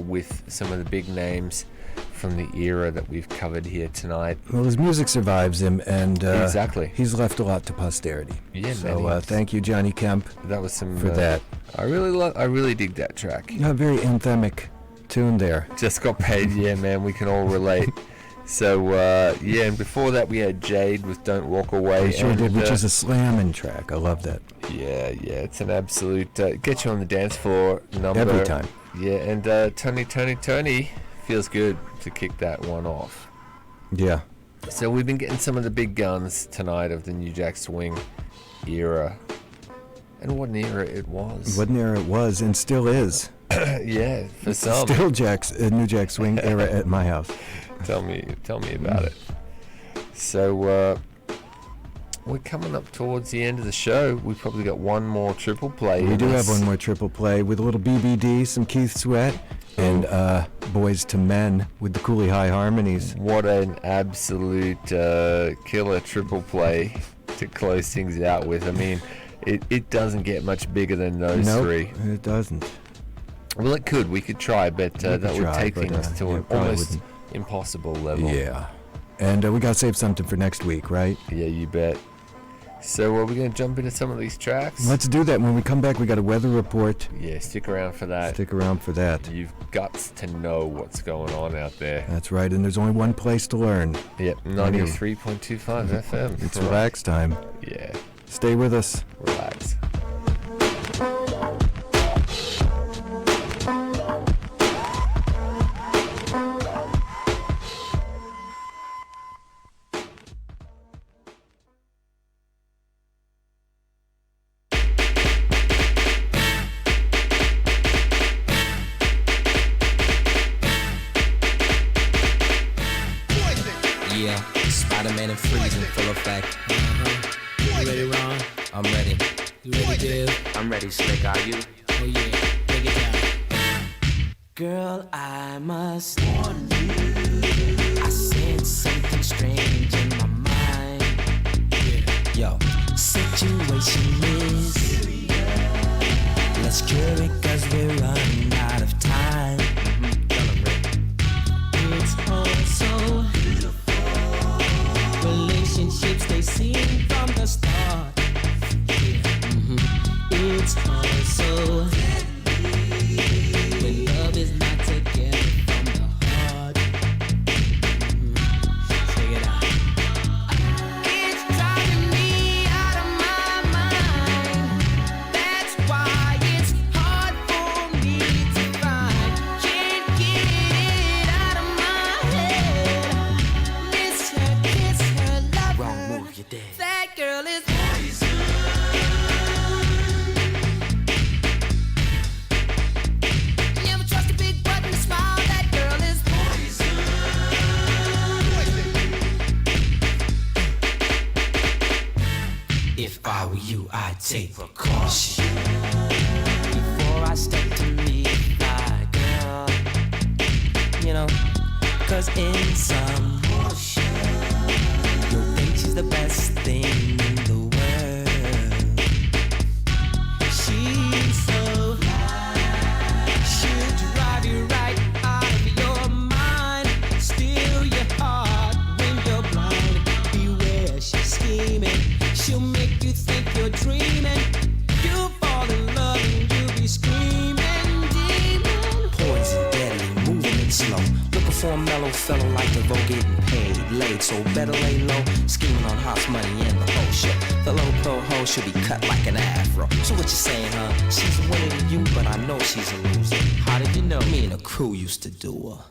With some of the big names from the era that we've covered here tonight. Well, his music survives him, and exactly, he's left a lot to posterity. Yeah, so thank you, Johnny Kemp. That was some for that. I really dig that track. A very anthemic tune there. Just got paid, yeah, man. We can all relate. So and before that we had Jade with "Don't Walk Away." We sure did, which is a slamming track. I love that. Yeah, it's an absolute get you on the dance floor number every time. Yeah, and Tony feels good to kick that one off. Yeah. So we've been getting some of the big guns tonight of the New Jack Swing era. And what an era it was. What an era it was and still is. Yeah, for some. Still New Jack Swing era at my house. Tell me about it. So we're coming up towards the end of the show. We've probably got one more triple play. We do have one more triple play with a little BBD, some Keith Sweat, and Boys to Men with the Cooley High Harmonies. What an absolute killer triple play to close things out with. I mean, it doesn't get much bigger than those three. It doesn't. Well, it could. We could try, but that would take things to an almost impossible level. Yeah. And we got to save something for next week, right? Yeah, you bet. So are we going to jump into some of these tracks? Let's do that. When we come back, we got a weather report. Yeah, stick around for that. You've got to know what's going on out there. That's right, and there's only one place to learn. Yep, 93.25 FM. It's relax time. Yeah. Stay with us. Relax. Spider-Man and Freeze in full effect. You ready, Ron? I'm ready. You ready, Dave? I'm ready, Slick. Are you? Oh yeah, take it down. Girl, I must warn you. I sense something strange in my mind. Yo, situation is. Let's cure it 'cause we're running out of time. It's all so relationships they seem from the start. It's also when love is not together from the heart. Check it out. It's driving me out of my mind. That's why it's hard for me to find. Can't get it out of my head. Miss her lover. Wrong move, you're dead. That girl is poison. Never trust a big button smile. That girl is poison. If I were you, I'd take precaution before I step to meet my girl. You know, 'cause in some you'll think she's the best thing in the world. She's so she'll drive you right out of your mind, steal your heart when you're blind. Beware, she's scheming. She'll make you think you're dreaming. You'll fall in love and you'll be screaming, demon. Poison, deadly, moving it slow. Looking for a mellow fellow like the vote, getting paid, laid, so better lay low. Scheming on house money and the whole shit. The low pro hoe should be cut like an afro. So what you saying, huh? She's a winner to you, but I know she's a loser. How did you know? Me and the crew used to do her.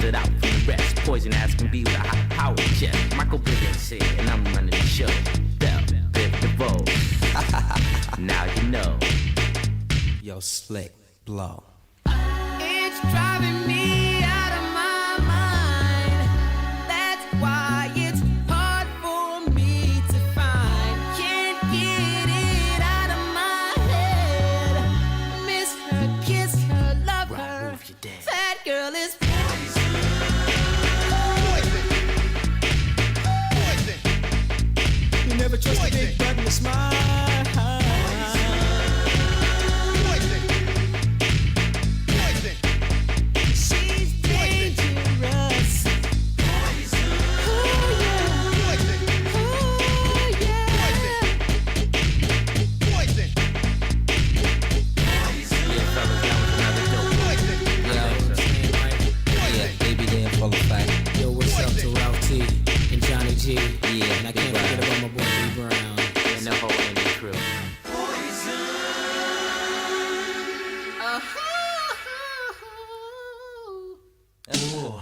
stood out from the rest. Poison as can be with a high power chest. Michael Bivins here, and I'm running the show. Bell, Biv DeVoe. Now you know. Yo, Slick, blow. It's driving me out of my mind. That's why it's hard for me to find. Can't get it out of my head. Miss her, kiss her, love her. That girl is poison. You never trust a big button to smile. Yeah, and I can't forget about my boy B Brown and the whole Andy crew. Ooh.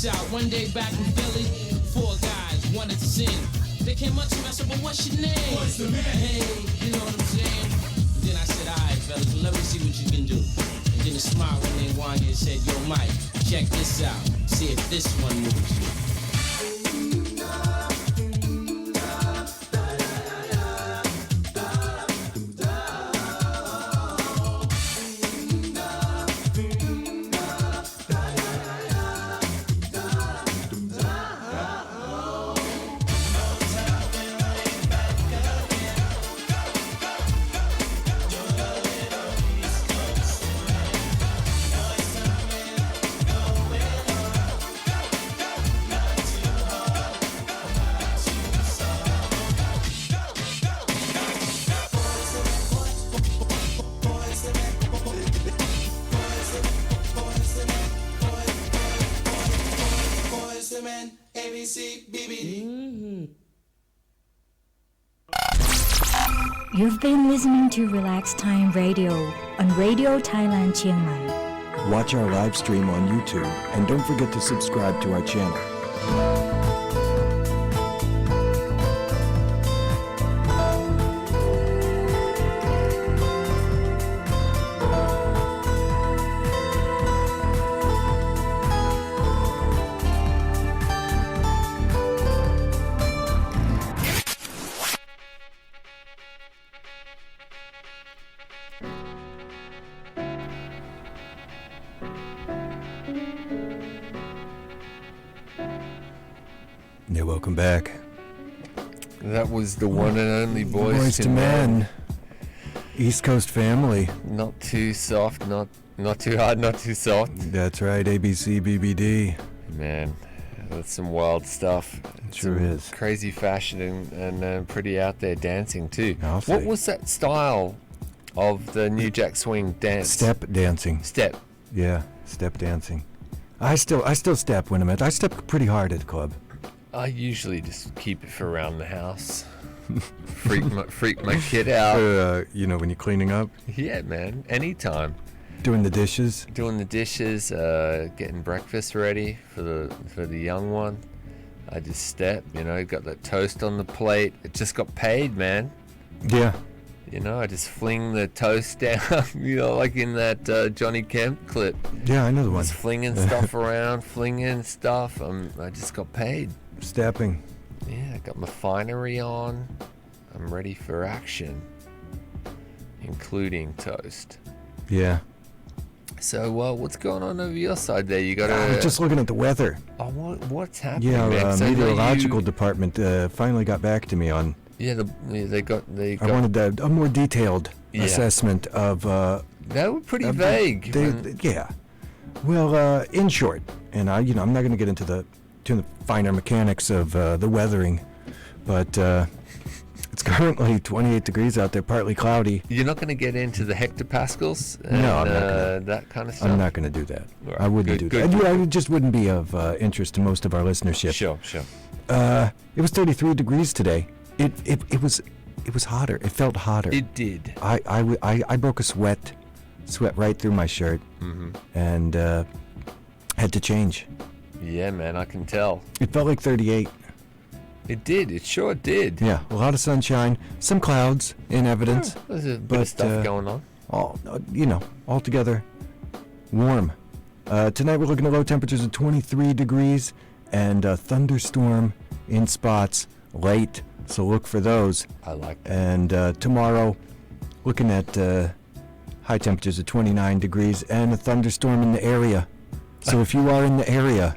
this out. One day back in Philly, 4 guys wanted to sing. They came up to me, I said, well, what's your name? What's the man? Hey, you know what I'm saying? And then I said, all right, fellas, well, let me see what you can do. And then a smile when they wanted and said, yo, Mike, check this out. See if this one moves you. You've been listening to Relax Time Radio on Radio Thailand Chiang Mai. Watch our live stream on YouTube and don't forget to subscribe to our channel. Yeah, welcome back. That was the one and only Boys to Men. East Coast family. Not too soft, not too hard, not too soft. That's right, ABC, BBD. Man, that's some wild stuff. It sure is. Crazy fashion and pretty out there dancing too. I'll What say. was that style of the New Jack Swing dance? Step dancing. Step. Yeah, step dancing. I still step when I'm I step pretty hard at the club. I usually just keep it for around the house. freak my kid out. You know, when you're cleaning up. Yeah, man. Anytime. Doing the dishes. Doing the dishes, getting breakfast ready for the young one. I just step, got that toast on the plate. It just got paid, man. Yeah. I just fling the toast down, like in that Johnny Kemp clip. Yeah, I know the one. Just flinging stuff around, flinging stuff. I just got paid. Stepping. Yeah, I got my finery on. I'm ready for action, including toast. Yeah. So, what's going on over your side there? You got I'm just looking at the weather. Oh, what's happening? Yeah, man? 'Cause I know meteorological department finally got back to me on. Yeah, they got. I wanted a more detailed assessment of. They were pretty vague. Yeah. Well, in short, and I'm not going to get into the finer mechanics of the weathering, but it's currently 28 degrees out there, partly cloudy. You're not going to get into the hectopascals and no, I'm not gonna, that kind of stuff? I'm not going to do that. Right, I wouldn't do that. It just wouldn't be of interest to most of our listenership. Sure. It was 33 degrees today. It was hotter. It felt hotter. It did. I broke a sweat right through my shirt, and had to change. Yeah, man, I can tell. It felt like 38. It did. It sure did. Yeah, a lot of sunshine, some clouds in evidence. There's a bit of stuff going on. Altogether warm. Tonight we're looking at low temperatures of 23 degrees and a thunderstorm in spots late, so look for those. I like that. And tomorrow, looking at high temperatures of 29 degrees and a thunderstorm in the area. So if you are in the area...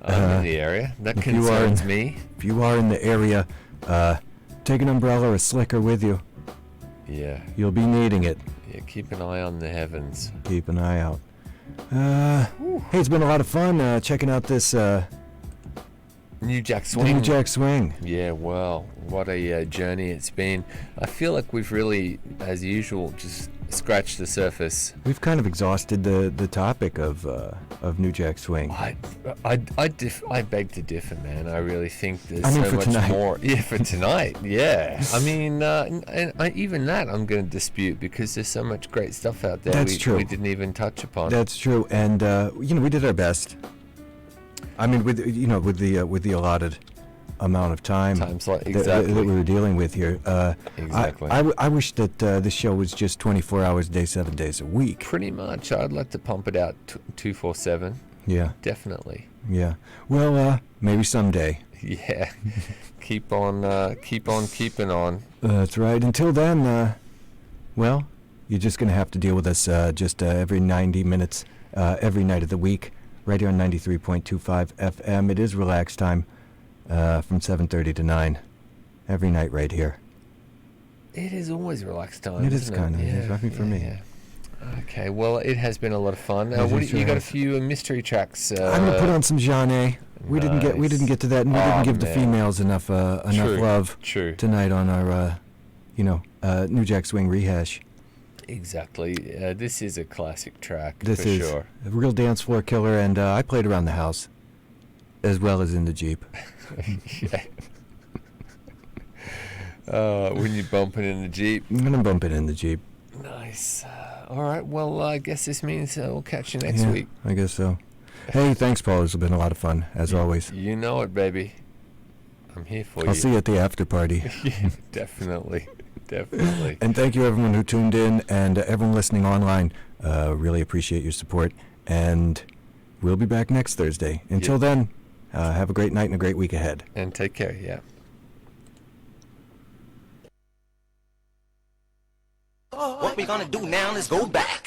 I'm in the area. That concerns me. If you are in the area, take an umbrella or a slicker with you. Yeah. You'll be needing it. Yeah, keep an eye on the heavens. Keep an eye out. Hey, it's been a lot of fun checking out this... New Jack Swing. The New Jack Swing. Yeah, well, what a journey it's been. I feel like we've really, as usual, just scratched the surface. We've kind of exhausted the topic of New Jack Swing. I beg to differ, man. I really think there's so much tonight. more. Yeah, for tonight. Yeah. I mean, even that I'm going to dispute because there's so much great stuff out there. That's true. We didn't even touch upon. That's true, and we did our best. I mean, with the allotted amount of time that we were dealing with here. Exactly. I wish that this show was just 24 hours a day, 7 days a week. Pretty much. I'd like to pump it out 247. Yeah. Definitely. Yeah. Well, maybe someday. Yeah. keep on keeping on. That's right. Until then, well, you're just going to have to deal with us just every 90 minutes, every night of the week, right here on 93.25 FM. It is Relax Time from 7:30 to 9, every night right here. It is always Relax Time. It is kind of. Yeah, I mean, for me. Yeah. Okay, well, it has been a lot of fun. You got a few mystery tracks. I'm gonna put on some Jeanne. We didn't get to that, and we didn't give the females enough love tonight on our New Jack Swing rehash. Exactly. This is a classic track. This for is sure. a real dance floor killer, and I played around the house as well as in the Jeep. When you're bumping in the Jeep. When I'm bumping in the Jeep. Nice. All right. Well, I guess this means we'll catch you next week. I guess so. Hey, thanks, Paul. It's been a lot of fun, as always. You know it, baby. I'm here for you. I'll see you at the after party. Yeah, definitely. Definitely. And thank you, everyone who tuned in, and everyone listening online. Really appreciate your support. And we'll be back next Thursday. Until then, have a great night and a great week ahead. And take care, yeah. What we gonna do now is go back.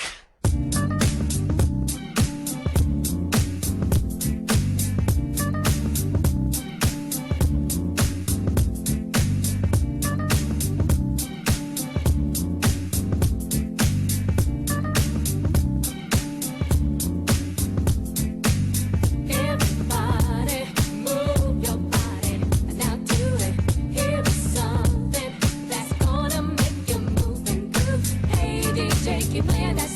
Everybody, move your body. Now do it. Here's something that's gonna make you move and groove. Hey DJ, keep playing that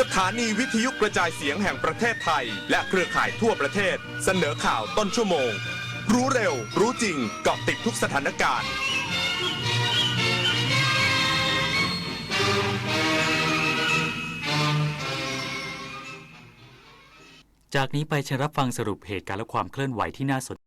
สถานีวิทยุกระจายเสียงแห่งประเทศไทยและเครือข่ายทั่วประเทศเสนอข่าวต้นชั่วโมงรู้เร็วรู้จริงเกาะติดทุกสถานการณ์จากนี้ไปเชิญรับฟังสรุปเหตุการณ์และความเคลื่อนไหวที่น่าสน